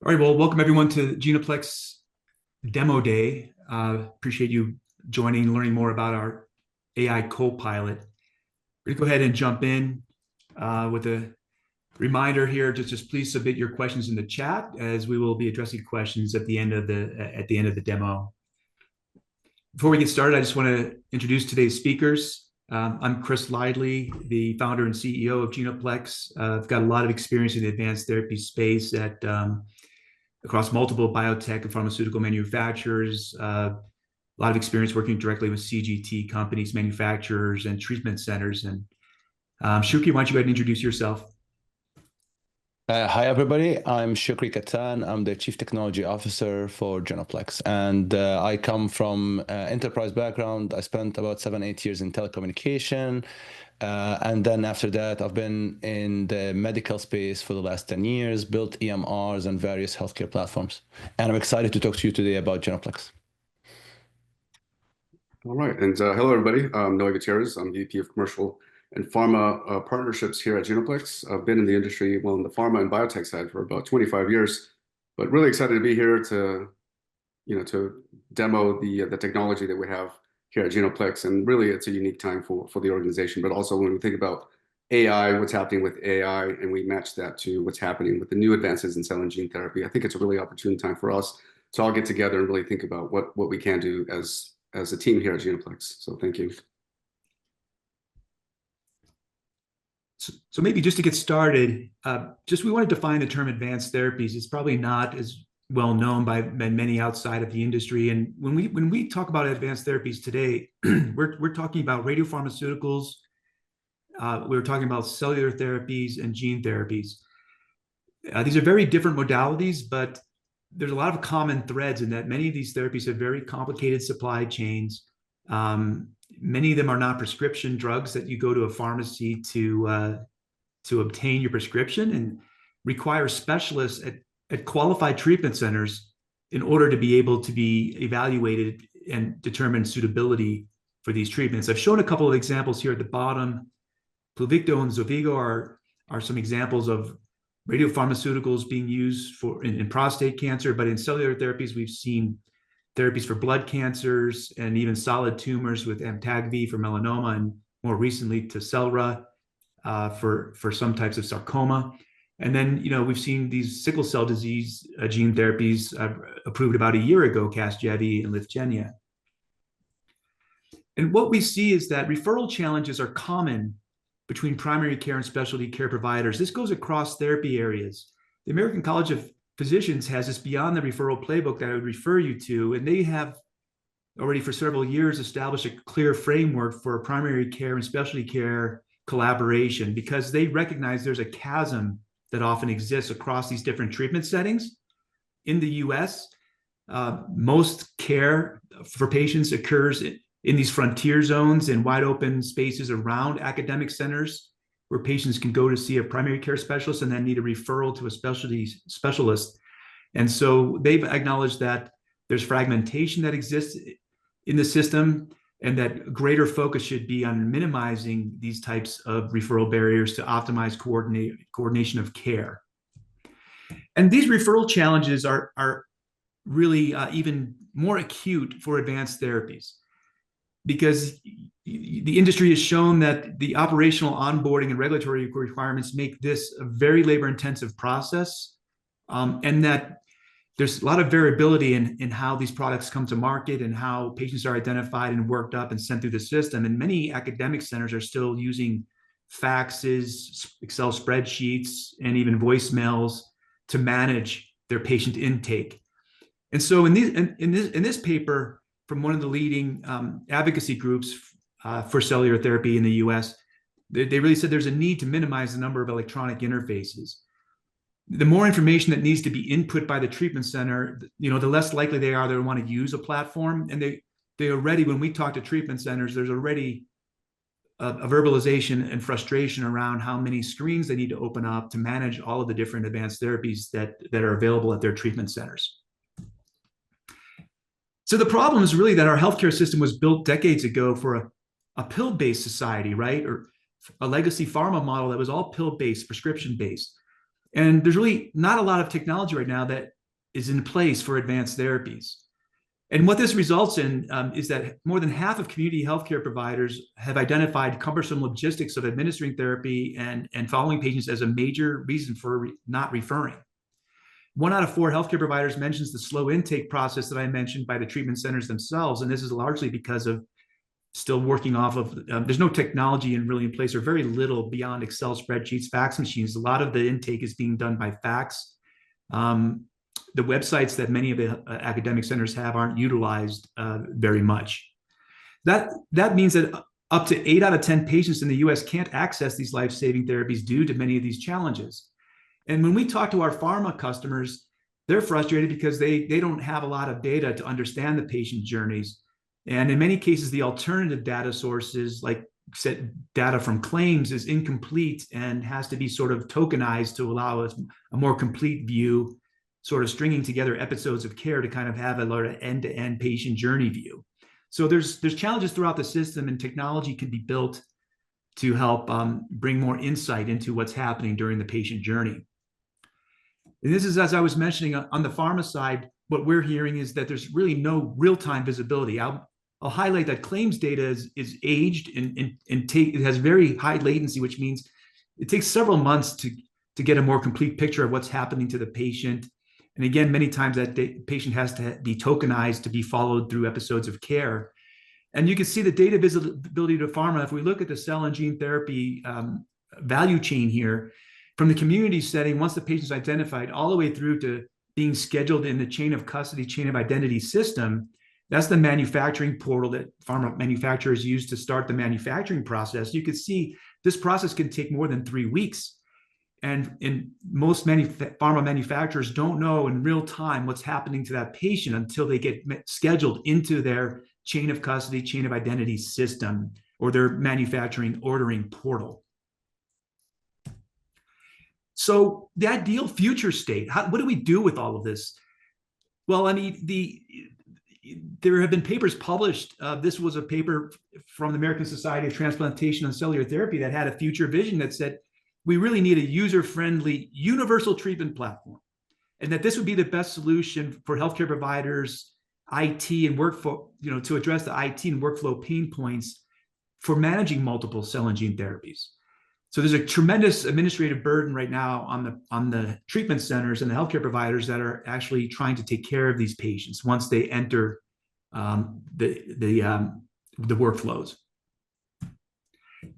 All right, well, welcome everyone to Genoplex Demo Day. Appreciate you joining, learning more about our AI Copilot. We're gonna go ahead and jump in with a reminder here. Just please submit your questions in the chat, as we will be addressing questions at the end of the demo. Before we get started, I just want to introduce today's speakers. I'm Chris Lidley, the founder and CEO of Genoplex. I've got a lot of experience in the advanced therapy space across multiple biotech and pharmaceutical manufacturers, a lot of experience working directly with CGT companies, manufacturers, and treatment centers. And Shukri, why don't you go ahead and introduce yourself? Hi, everybody. I'm Shukri Katan. I'm the Chief Technology Officer for Genoplex. And I come from enterprise background. I spent about 7, 8 years in telecommunication. And then after that, I've been in the medical space for the last 10 years, built EMRs and various healthcare platforms. And I'm excited to talk to you today about Genoplex. All right. And hello, everybody. I'm Noe Gutierrez. I'm VP of Commercial and Pharma Partnerships here at Genoplex. I've been in the industry, well, in the pharma and biotech side for about 25 years, but really excited to be here to demo the technology that we have here at Genoplex. And really, it's a unique time for the organization. But also, when we think about AI, what's happening with AI, and we match that to what's happening with the new advances in cell and gene therapy, I think it's a really opportune time for us to all get together and really think about what we can do as a team here at Genoplex. So thank you. So maybe just to get started, we want to define the term advanced therapies. It's probably not as well known by many outside of the industry. And when we talk about advanced therapies today, we're talking about radiopharmaceuticals, we're talking about cellular therapies and gene therapies. These are very different modalities, but there's a lot of common threads in that many of these therapies have very complicated supply chains. Many of them are not prescription drugs that you go to a pharmacy to obtain your prescription, and require specialists at qualified treatment centers in order to be able to be evaluated and determine suitability for these treatments. I've shown a couple of examples here at the bottom. Pluvicto and Xofigo are some examples of radiopharmaceuticals being used in prostate cancer, but in cellular therapies, we've seen therapies for blood cancers and even solid tumors with Amtagvi for melanoma, and more recently Tecelra for some types of sarcoma. And then, we've seen these sickle cell disease gene therapies approved about a year ago, Casgevy and Lyfgenia. And what we see is that referral challenges are common between primary care and specialty care providers. This goes across therapy areas. The American College of Physicians has this Beyond the Referral playbook that I would refer you to, and they have already for several years established a clear framework for primary care and specialty care collaboration, because they recognize there's a chasm that often exists across these different treatment settings. In the US, most care for patients occurs in these frontier zones and wide open spaces around academic centers, where patients can go to see a primary care specialist and then need a referral to a specialty specialist. And so they've acknowledged that there's fragmentation that exists in the system, and that greater focus should be on minimizing these types of referral barriers to optimize coordination of care. And these referral challenges are really even more acute for advanced therapies, because the industry has shown that the operational onboarding and regulatory requirements make this a very labor-intensive process, and that there's a lot of variability in how these products come to market and how patients are identified and worked up and sent through the system. And many academic centers are still using faxes, Excel spreadsheets, and even voicemails to manage their patient intake. And so in this paper from one of the leading advocacy groups for cellular therapy in the US, they really said there's a need to minimize the number of electronic interfaces. The more information that needs to be input by the treatment center, the less likely they are to want to use a platform. And they already, when we talk to treatment centers, there's already a verbalization and frustration around how many screens they need to open up to manage all of the different advanced therapies that are available at their treatment centers. So the problem is really that our healthcare system was built decades ago for a pill-based society, right? Or a legacy pharma model that was all pill-based, prescription-based. And there's really not a lot of technology right now that is in place for advanced therapies. And what this results in is that more than half of community healthcare providers have identified cumbersome logistics of administering therapy and following patients as a major reason for not referring. 1 out of 4 healthcare providers mentions the slow intake process that I mentioned by the treatment centers themselves. And this is largely because of still working off of, there's no technology really in place, or very little beyond Excel spreadsheets, fax machines. A lot of the intake is being done by fax. The websites that many of the academic centers have aren't utilized very much. That means that up to 8 out of 10 patients in the US can't access these life-saving therapies due to many of these challenges. And when we talk to our pharma customers, they're frustrated because they don't have a lot of data to understand the patient journeys. And in many cases, the alternative data sources, like data from claims, is incomplete and has to be sort of tokenized to allow us a more complete view, sort of stringing together episodes of care to kind of have a end-to-end patient journey view. So there's challenges throughout the system, and technology can be built to help bring more insight into what's happening during the patient journey. And this is, as I was mentioning, on the pharma side, what we're hearing is that there's really no real-time visibility. I'll highlight that claims data is aged and it has very high latency, which means it takes several months to get a more complete picture of what's happening to the patient. And again, many times that patient has to be tokenized to be followed through episodes of care. And you can see the data visibility to pharma. If we look at the cell and gene therapy value chain here, from the community setting, once the patient's identified, all the way through to being scheduled in the chain of custody, chain of identity system, that's the manufacturing portal that pharma manufacturers use to start the manufacturing process. You can see this process can take more than 3 weeks. And most pharma manufacturers don't know in real time what's happening to that patient until they get scheduled into their chain of custody, chain of identity system, or their manufacturing ordering portal. So the ideal future state, what do we do with all of this? Well, I mean, there have been papers published. This was a paper from the American Society of Transplantation and Cellular Therapy that had a future vision that said, we really need a user-friendly, universal treatment platform, and that this would be the best solution for healthcare providers, IT and workflow, to address the IT and workflow pain points for managing multiple cell and gene therapies. So there's a tremendous administrative burden right now on the treatment centers and the healthcare providers that are actually trying to take care of these patients once they enter the workflows.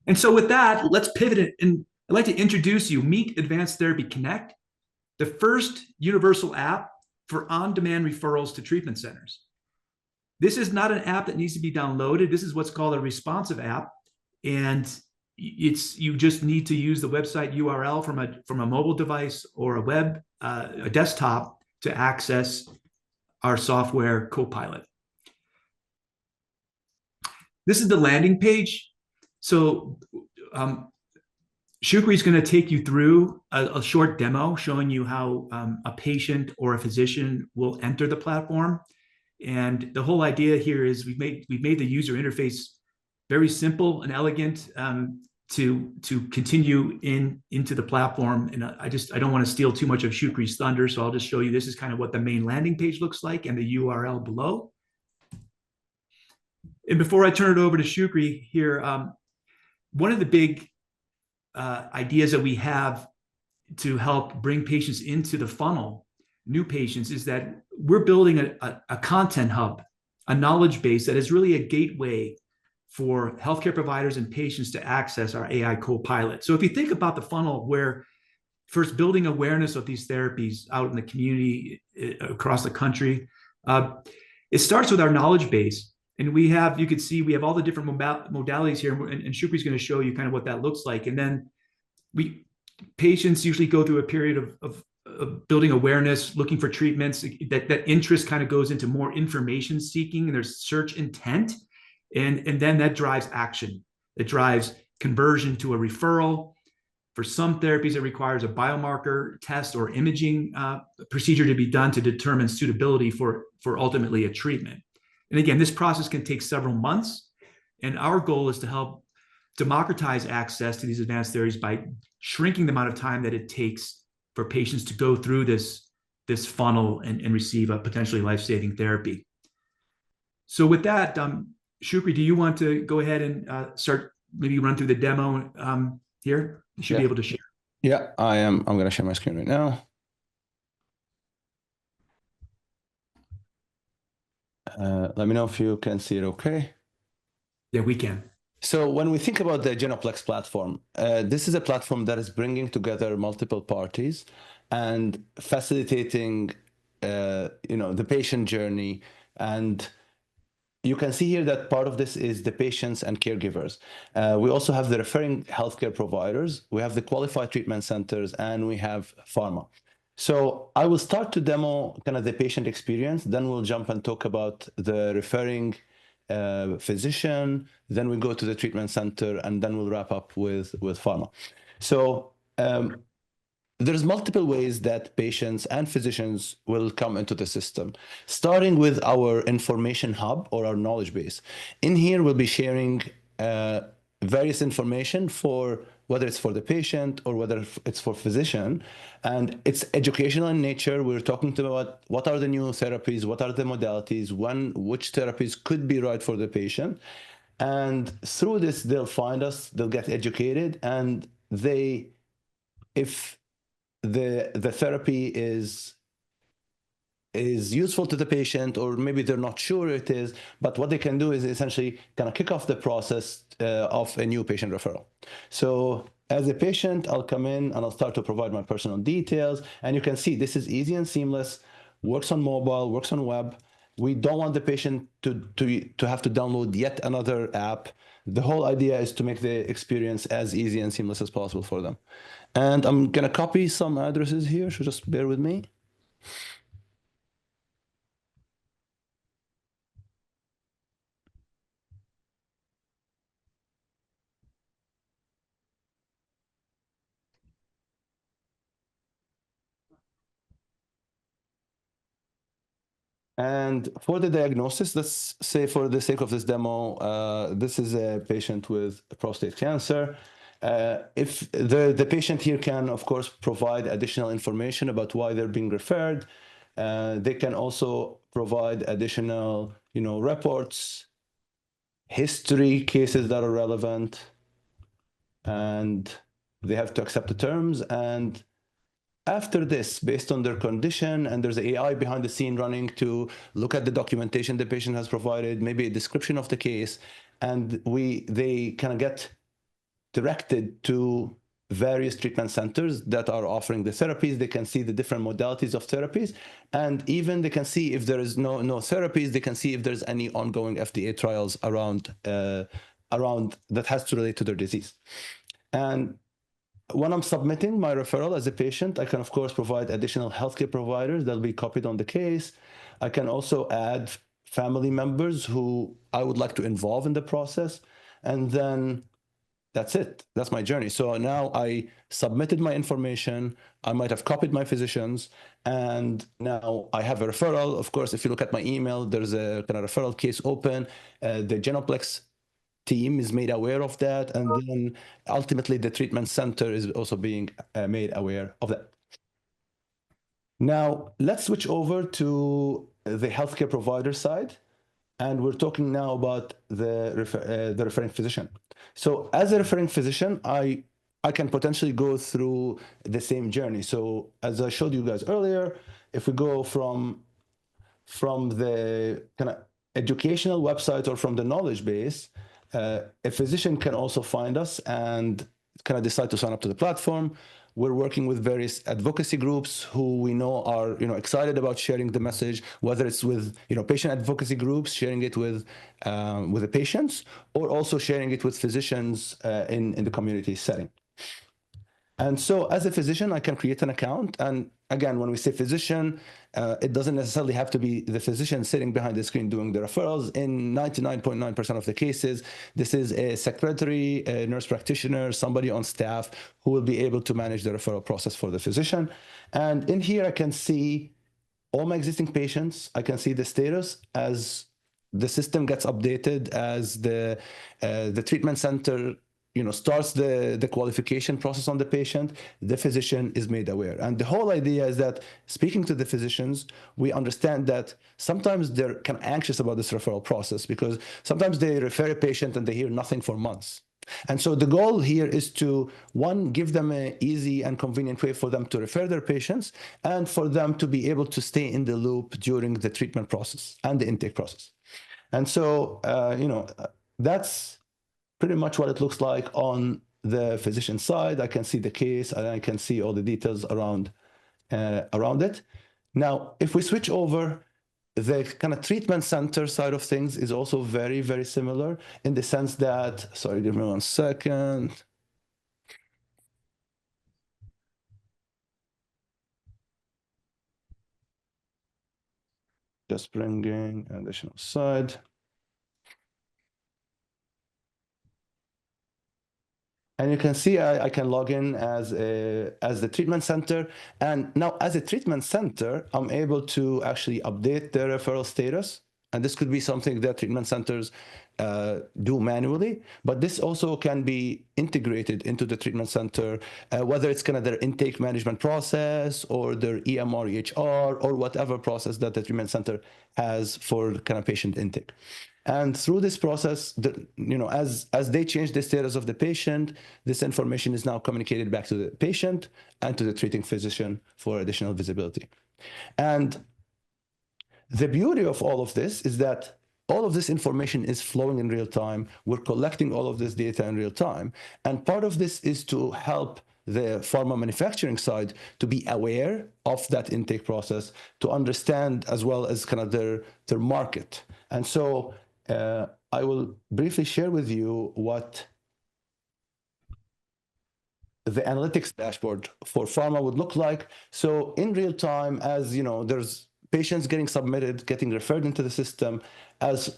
And so with that, let's pivot it, and I'd like to introduce you, Meet Advanced Therapy Connect, the first universal app for on-demand referrals to treatment centers. This is not an app that needs to be downloaded. This is what's called a responsive app, and you just need to use the website URL from a mobile device or a desktop to access our software Copilot. This is the landing page. So Shukri is going to take you through a short demo showing you how a patient or a physician will enter the platform. And the whole idea here is we've made the user interface very simple and elegant to continue into the platform. And I don't want to steal too much of Shukri's thunder, so I'll just show you this is kind of what the main landing page looks like and the URL below. And before I turn it over to Shukri here, one of the big ideas that we have to help bring patients into the funnel, new patients, is that we're building a content hub, a knowledge base that is really a gateway for healthcare providers and patients to access our AI Copilot. So if you think about the funnel, where first building awareness of these therapies out in the community across the country, it starts with our knowledge base. And you can see we have all the different modalities here, and Shukri's going to show you kind of what that looks like. And then patients usually go through a period of building awareness, looking for treatments. That interest kind of goes into more information seeking, and there's search intent. And then that drives action. It drives conversion to a referral. For some therapies, it requires a biomarker test or imaging procedure to be done to determine suitability for ultimately a treatment. And again, this process can take several months. And our goal is to help democratize access to these advanced therapies by shrinking the amount of time that it takes for patients to go through this funnel and receive a potentially life-saving therapy. So with that, Shukri, do you want to go ahead and start, maybe run through the demo here? You should be able to share. Yeah, I am. I'm going to share my screen right now. Let me know if you can see it okay. Yeah, we can. So when we think about the Genoplex platform, this is a platform that is bringing together multiple parties and facilitating, the patient journey. And you can see here that part of this is the patients and caregivers. We also have the referring healthcare providers, we have the qualified treatment centers, and we have pharma. So I will start to demo kind of the patient experience, then we'll jump and talk about the referring physician, then we go to the treatment center, and then we'll wrap up with pharma. So there's multiple ways that patients and physicians will come into the system, starting with our information hub or our knowledge base. In here, we'll be sharing various information for whether it's for the patient or whether it's for physician, and it's educational in nature. We're talking about what are the new therapies, what are the modalities, which therapies could be right for the patient. And through this, they'll find us, they'll get educated, and if the therapy is useful to the patient, or maybe they're not sure it is, but what they can do is essentially kind of kick off the process of a new patient referral. So as a patient, I'll come in and I'll start to provide my personal details. And you can see this is easy and seamless, works on mobile, works on web. We don't want the patient to have to download yet another app. The whole idea is to make the experience as easy and seamless as possible for them. And I'm going to copy some addresses here, so just bear with me. And for the diagnosis, let's say for the sake of this demo, this is a patient with prostate cancer. If the patient here can, of course, provide additional information about why they're being referred. They can also provide additional, reports, history, cases that are relevant, and they have to accept the terms. And after this, based on their condition, and there's AI behind the scene running to look at the documentation the patient has provided, maybe a description of the case, and they kind of get directed to various treatment centers that are offering the therapies. They can see the different modalities of therapies, and even they can see if there is no therapies, they can see if there's any ongoing FDA trials around that has to relate to their disease. And when I'm submitting my referral as a patient, I can, of course, provide additional healthcare providers that'll be copied on the case. I can also add family members who I would like to involve in the process. And then that's it. That's my journey. So now I submitted my information. I might have copied my physicians, and now I have a referral. Of course, if you look at my email, there's a kind of referral case open. The Genoplex team is made aware of that, and then ultimately the treatment center is also being made aware of that. Now let's switch over to the healthcare provider side, and we're talking now about the referring physician. So as a referring physician, I can potentially go through the same journey. So as I showed you guys earlier, if we go from the kind of educational website or from the knowledge base, a physician can also find us and kind of decide to sign up to the platform. We're working with various advocacy groups who we know are excited about sharing the message, whether it's with patient advocacy groups, sharing it with the patients, or also sharing it with physicians in the community setting. And so as a physician, I can create an account. And again, when we say physician, it doesn't necessarily have to be the physician sitting behind the screen doing the referrals. In 99.9% of the cases, this is a secretary, a nurse practitioner, somebody on staff who will be able to manage the referral process for the physician. And in here, I can see all my existing patients. I can see the status as the system gets updated, as the treatment center starts the qualification process on the patient, the physician is made aware. And the whole idea is that speaking to the physicians, we understand that sometimes they're kind of anxious about this referral process because sometimes they refer a patient and they hear nothing for months. And so the goal here is to, one, give them an easy and convenient way for them to refer their patients and for them to be able to stay in the loop during the treatment process and the intake process. And so, that's pretty much what it looks like on the physician side. I can see the case and I can see all the details around it. Now, if we switch over, the kind of treatment center side of things is also very, very similar in the sense that, sorry, give me 1 second. Just bringing additional side. And you can see I can log in as the treatment center. And now as a treatment center, I'm able to actually update the referral status. And this could be something that treatment centers do manually, but this also can be integrated into the treatment center, whether it's kind of their intake management process or their EMR, EHR, or whatever process that the treatment center has for kind of patient intake. And through this process, as they change the status of the patient, this information is now communicated back to the patient and to the treating physician for additional visibility. And the beauty of all of this is that all of this information is flowing in real time. We're collecting all of this data in real time. And part of this is to help the pharma manufacturing side to be aware of that intake process, to understand as well as kind of their market. And so I will briefly share with you what the analytics dashboard for pharma would look like. So in real time, as there's patients getting submitted, getting referred into the system, as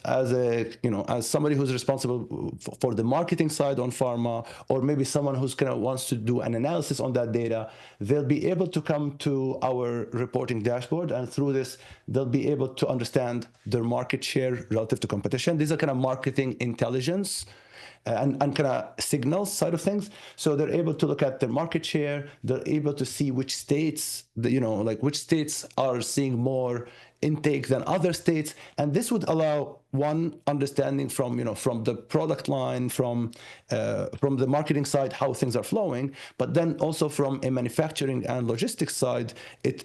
somebody who's responsible for the marketing side on pharma, or maybe someone who's kind of wants to do an analysis on that data, they'll be able to come to our reporting dashboard, and through this, they'll be able to understand their market share relative to competition. These are kind of marketing intelligence and kind of signals side of things. So they're able to look at their market share. They're able to see which states, which states are seeing more intake than other states. And this would allow one understanding from the product line, from the marketing side, how things are flowing, but then also from a manufacturing and logistics side,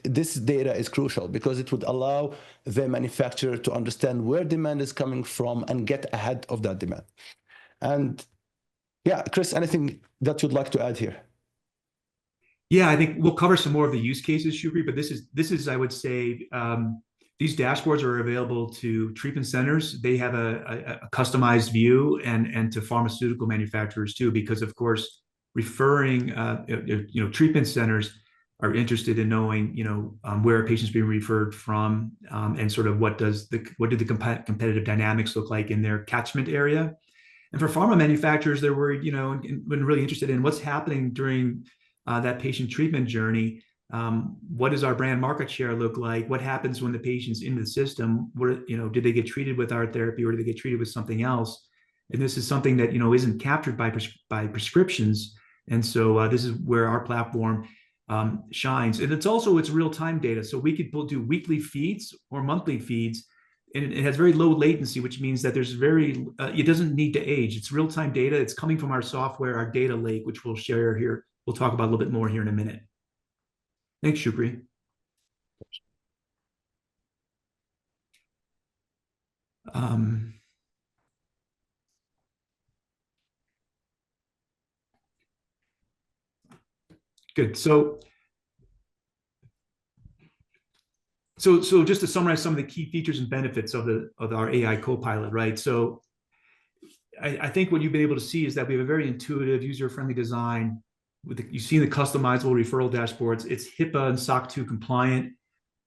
this data is crucial because it would allow the manufacturer to understand where demand is coming from and get ahead of that demand. And yeah, Chris, anything that you'd like to add here? Yeah, I think we'll cover some more of the use cases, Shukri, but this is I would say, these dashboards are available to treatment centers. They have a customized view, and to pharmaceutical manufacturers too, because of course, referring, treatment centers are interested in knowing, where a patient's being referred from, and sort of what do the competitive dynamics look like in their catchment area. And for pharma manufacturers, they're worried, and really interested in what's happening during that patient treatment journey. What does our brand market share look like? What happens when the patient's in the system? Did they get treated with our therapy, or do they get treated with something else? And this is something that isn't captured by prescriptions. And so this is where our platform shines. And it's real-time data. So we could do weekly feeds or monthly feeds. And it has very low latency, which means that it doesn't need to age. It's real-time data. It's coming from our software, our data lake, which we'll share here. We'll talk about a little bit more here in a minute. Thanks, Shukri. Good. So just to summarize some of the key features and benefits of our AI Copilot, right? So I think what you've been able to see is that we have a very intuitive, user-friendly design. You've seen the customizable referral dashboards. It's HIPAA and SOC 2 compliant.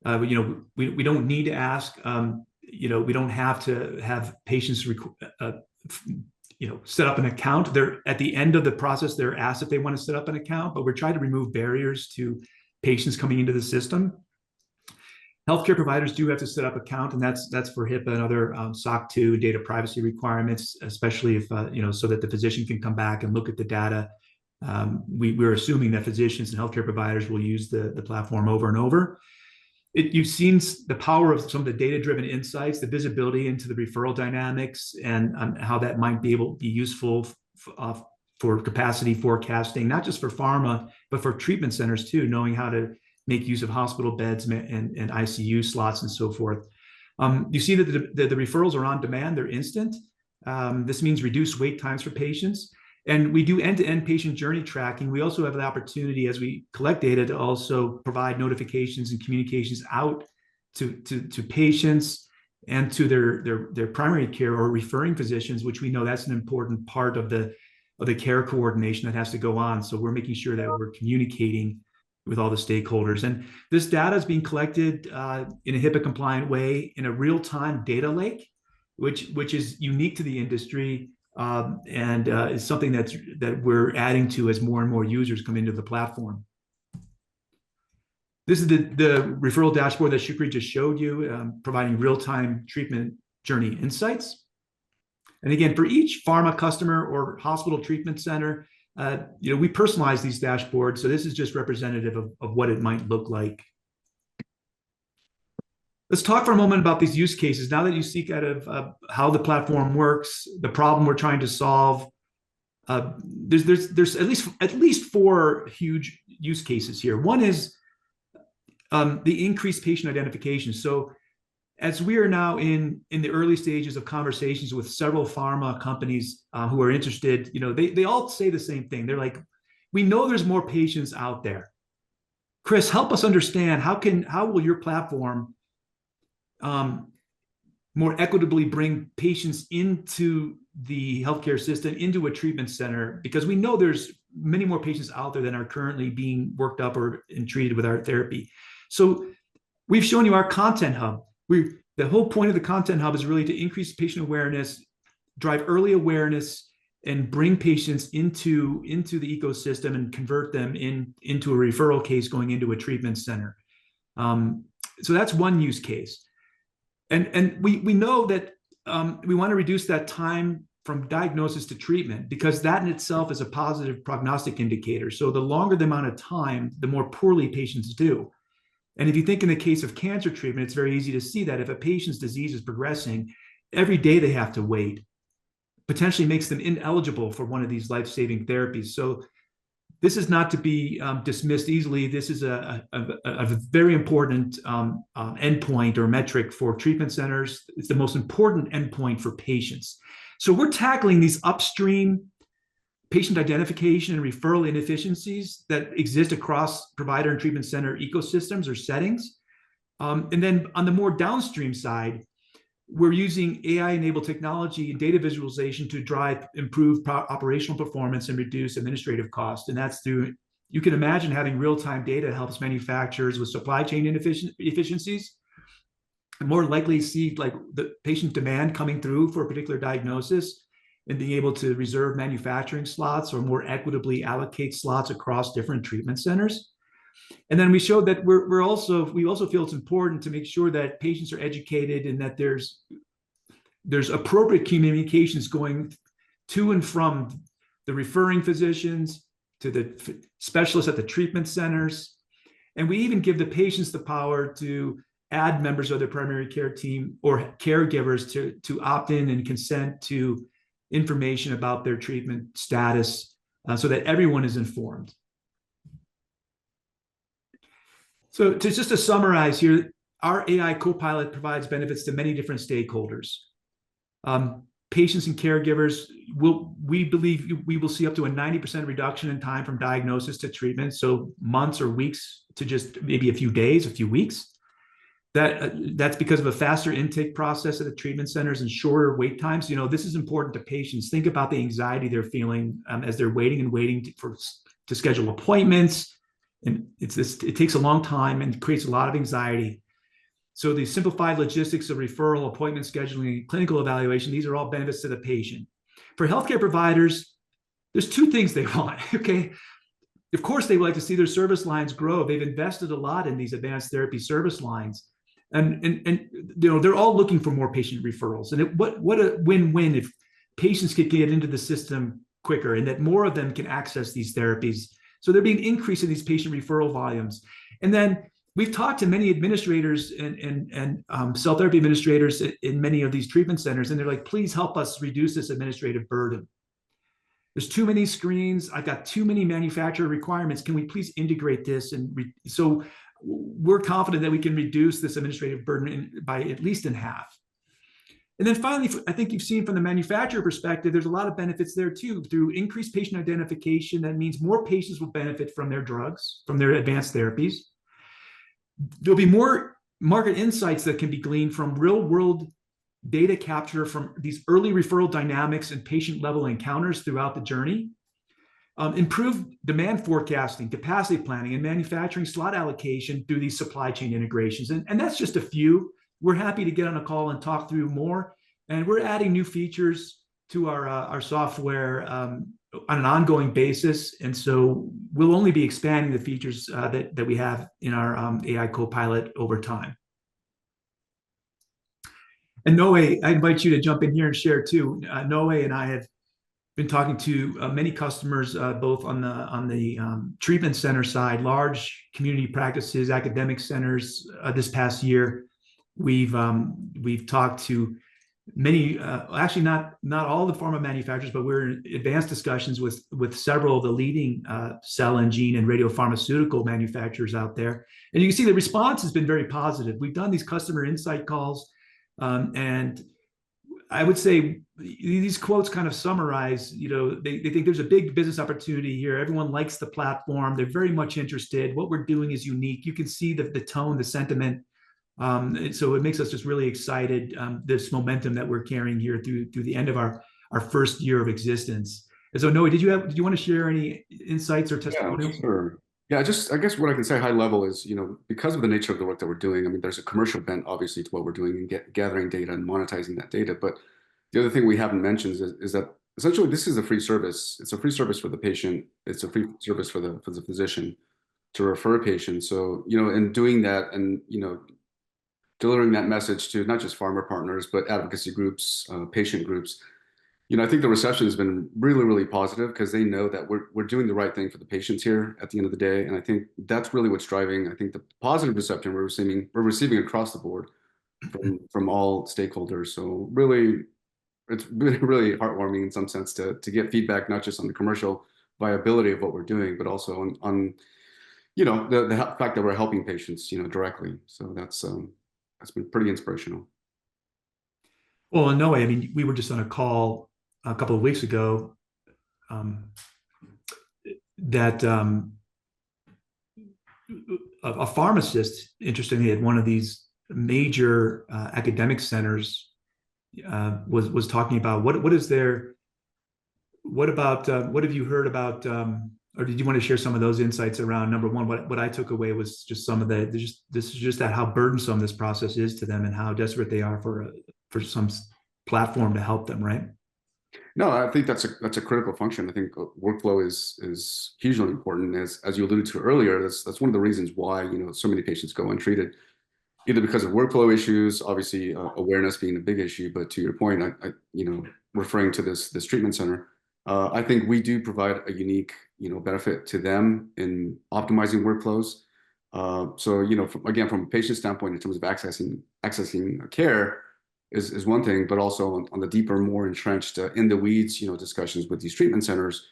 We don't need to ask. We don't have to have patients set up an account. They're at the end of the process, they're asked if they want to set up an account, but we're trying to remove barriers to patients coming into the system. Healthcare providers do have to set up account, and that's for HIPAA and other SOC 2 data privacy requirements, especially if so that the physician can come back and look at the data. We're assuming that physicians and healthcare providers will use the platform over and over. You've seen the power of some of the data-driven insights, the visibility into the referral dynamics, and how that might be useful for capacity forecasting, not just for pharma, but for treatment centers too, knowing how to make use of hospital beds and ICU slots and so forth. You see that the referrals are on demand, they're instant. This means reduced wait times for patients. And we do end-to-end patient journey tracking. We also have the opportunity, as we collect data, to also provide notifications and communications out to patients and to their primary care or referring physicians, which we know that's an important part of the care coordination that has to go on. So we're making sure that we're communicating with all the stakeholders. And this data is being collected in a HIPAA compliant way in a real-time data lake, which is unique to the industry. And is something that we're adding to as more and more users come into the platform. This is the referral dashboard that Shukri just showed you, providing real-time treatment journey insights. And again, for each pharma customer or hospital treatment center, we personalize these dashboards. So this is just representative of what it might look like. Let's talk for a moment about these use cases. Now that you see kind of how the platform works, the problem we're trying to solve, there's at least 4 huge use cases here. One is the increased patient identification. So as we are now in the early stages of conversations with several pharma companies who are interested, they all say the same thing. They're like, we know there's more patients out there. Chris, help us understand how will your platform more equitably bring patients into the healthcare system, into a treatment center, because we know there's many more patients out there than are currently being worked up and treated with our therapy. So we've shown you our content hub. The whole point of the content hub is really to increase patient awareness, drive early awareness, and bring patients into the ecosystem and convert them into a referral case going into a treatment center. So that's one use case. And we know that we want to reduce that time from diagnosis to treatment, because that in itself is a positive prognostic indicator. So the longer the amount of time, the more poorly patients do. And if you think in the case of cancer treatment, it's very easy to see that if a patient's disease is progressing, every day they have to wait potentially makes them ineligible for one of these life-saving therapies. So this is not to be dismissed easily. This is a very important endpoint or metric for treatment centers. It's the most important endpoint for patients. So we're tackling these upstream patient identification and referral inefficiencies that exist across provider and treatment center ecosystems or settings. And then on the more downstream side, we're using AI-enabled technology and data visualization to drive improved operational performance and reduce administrative costs. And that's through, you can imagine having real-time data helps manufacturers with supply chain efficiencies, and more likely see like the patient demand coming through for a particular diagnosis, and being able to reserve manufacturing slots or more equitably allocate slots across different treatment centers. And then we showed that we also feel it's important to make sure that patients are educated and that there's appropriate communications going to and from the referring physicians to the specialists at the treatment centers. And we even give the patients the power to add members of their primary care team or caregivers to opt in and consent to information about their treatment status so that everyone is informed. So just to summarize here, our AI Copilot provides benefits to many different stakeholders. Patients and caregivers, we believe we will see up to a 90% reduction in time from diagnosis to treatment, so months or weeks to just maybe a few days, a few weeks. That's because of a faster intake process at the treatment centers and shorter wait times. This is important to patients. Think about the anxiety they're feeling as they're waiting to schedule appointments. And it takes a long time and creates a lot of anxiety. So the simplified logistics of referral, appointment scheduling, clinical evaluation, these are all benefits to the patient. For healthcare providers, there's 2 things they want, okay? Of course, they would like to see their service lines grow. They've invested a lot in these advanced therapy service lines. and they're all looking for more patient referrals. And what a win-win if patients could get into the system quicker and that more of them can access these therapies. So there'd be an increase in these patient referral volumes. And then we've talked to many administrators and cell therapy administrators in many of these treatment centers, and they're like, please help us reduce this administrative burden. There's too many screens. I've got too many manufacturer requirements. Can we please integrate this? And so we're confident that we can reduce this administrative burden by at least in half. And then finally, I think you've seen from the manufacturer perspective, there's a lot of benefits there too. Through increased patient identification, that means more patients will benefit from their drugs, from their advanced therapies. There'll be more market insights that can be gleaned from real-world data capture from these early referral dynamics and patient-level encounters throughout the journey. Improved demand forecasting, capacity planning, and manufacturing slot allocation through these supply chain integrations. And that's just a few. We're happy to get on a call and talk through more. And we're adding new features to our software on an ongoing basis. And so we'll only be expanding the features that we have in our AI Copilot over time. And Noe, I invite you to jump in here and share too. Noe and I have been talking to many customers, both on the treatment center side, large community practices, academic centers. This past year, we've talked to many, actually not all the pharma manufacturers, but we're in advanced discussions with several of the leading cell and gene and radiopharmaceutical manufacturers out there. And you can see the response has been very positive. We've done these customer insight calls, and I would say these quotes kind of summarize, they think there's a big business opportunity here. Everyone likes the platform. They're very much interested. What we're doing is unique. You can see the tone, the sentiment. So it makes us just really excited, this momentum that we're carrying here through the end of our first year of existence. And so Noe, did you want to share any insights or testimonials? Yeah, sure. Yeah, I guess what I can say high level is, because of the nature of the work that we're doing, I mean, there's a commercial bent, obviously, to what we're doing and gathering data and monetizing that data. But the other thing we haven't mentioned is that essentially this is a free service. It's a free service for the patient. It's a free service for the physician to refer patients. So, in doing that and, delivering that message to not just pharma partners, but advocacy groups, patient groups, I think the reception has been really, really positive because they know that we're doing the right thing for the patients here at the end of the day. And I think that's really what's driving, I think, the positive reception we're receiving across the board from all stakeholders. So really, it's really, really heartwarming in some sense to get feedback, not just on the commercial viability of what we're doing, but also on the fact that we're helping patients, directly. So that's been pretty inspirational. Well, in no way, I mean, we were just on a call a couple of weeks ago that a pharmacist, interestingly, at one of these major academic centers was talking about what have you heard about, or did you want to share some of those insights around, number one, what I took away was just some of this is just that how burdensome this process is to them and how desperate they are for some platform to help them, right? No, I think that's a critical function. I think workflow is hugely important. As you alluded to earlier, that's one of the reasons why so many patients go untreated, either because of workflow issues, obviously awareness being a big issue. But to your point, I referring to this treatment center, I think we do provide a unique benefit to them in optimizing workflows. So again, from a patient standpoint, in terms of accessing care is one thing, but also on the deeper, more entrenched, in the weeds, discussions with these treatment centers,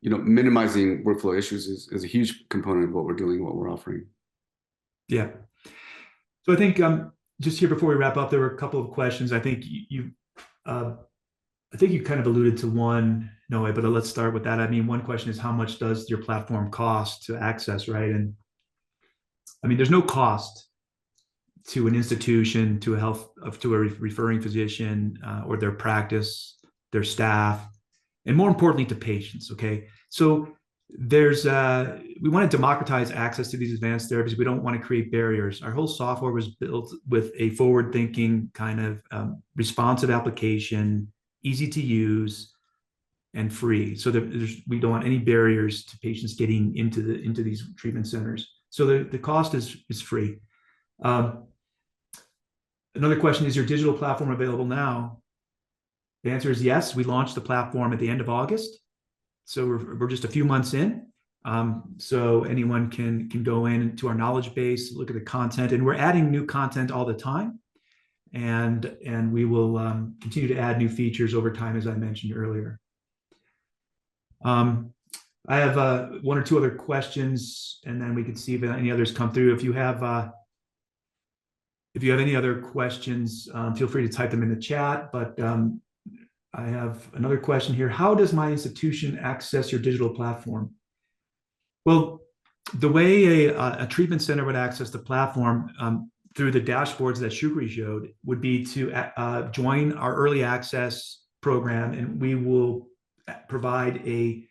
minimizing workflow issues is a huge component of what we're doing, what we're offering. Yeah. So I think just here before we wrap up, there were a couple of questions. I think you kind of alluded to one, Noe, but let's start with that. I mean, one question is how much does your platform cost to access, right? And I mean, there's no cost to an institution, to a referring physician, or their practice, their staff, and more importantly, to patients. Okay, so we want to democratize access to these advanced therapies. We don't want to create barriers. Our whole software was built with a forward-thinking kind of responsive application, easy to use, and free. So we don't want any barriers to patients getting into these treatment centers. So the cost is free. Another question, is your digital platform available now? The answer is yes. We launched the platform at the end of August. So we're just a few months in. So anyone can go into our knowledge base, look at the content, and we're adding new content all the time. And we will continue to add new features over time, as I mentioned earlier. I have one or two other questions, and then we can see if any others come through. If you have any other questions, feel free to type them in the chat. But I have another question here. How does my institution access your digital platform? Well, the way a treatment center would access the platform through the dashboards that Shukri showed would be to join our early access program, and we will provide a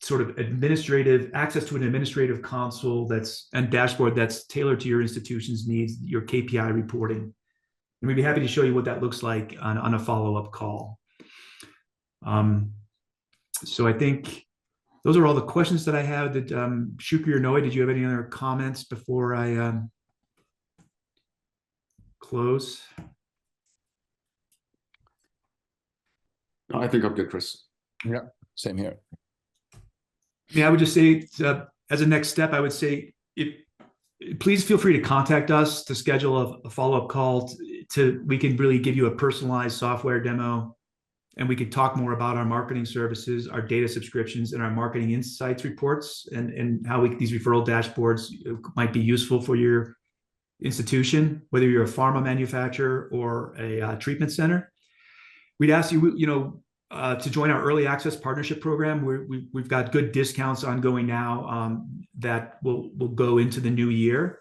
sort of administrative access to an administrative console and dashboard that's tailored to your institution's needs, your KPI reporting. And we'd be happy to show you what that looks like on a follow-up call. So I think those are all the questions that I have. That Shukri or Noe, did you have any other comments before I close? No, I think I'm good, Chris. Yeah, same here. Yeah, I would just say, as a next step, I would say, please feel free to contact us to schedule a follow-up call. We can really give you a personalized software demo, and we could talk more about our marketing services, our data subscriptions, and our marketing insights reports, and how these referral dashboards might be useful for your institution, whether you're a pharma manufacturer or a treatment center. We'd ask you, to join our early access partnership program. We've got good discounts ongoing now that will go into the new year.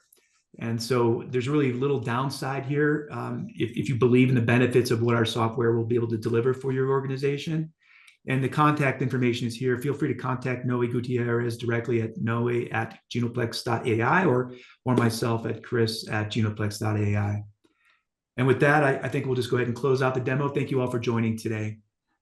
And so there's really little downside here if you believe in the benefits of what our software will be able to deliver for your organization. And the contact information is here. Feel free to contact Noe Gutierrez directly at noe@genoplex.ai or myself at chris@genoplex.ai. And with that, I think we'll just go ahead and close out the demo. Thank you all for joining today.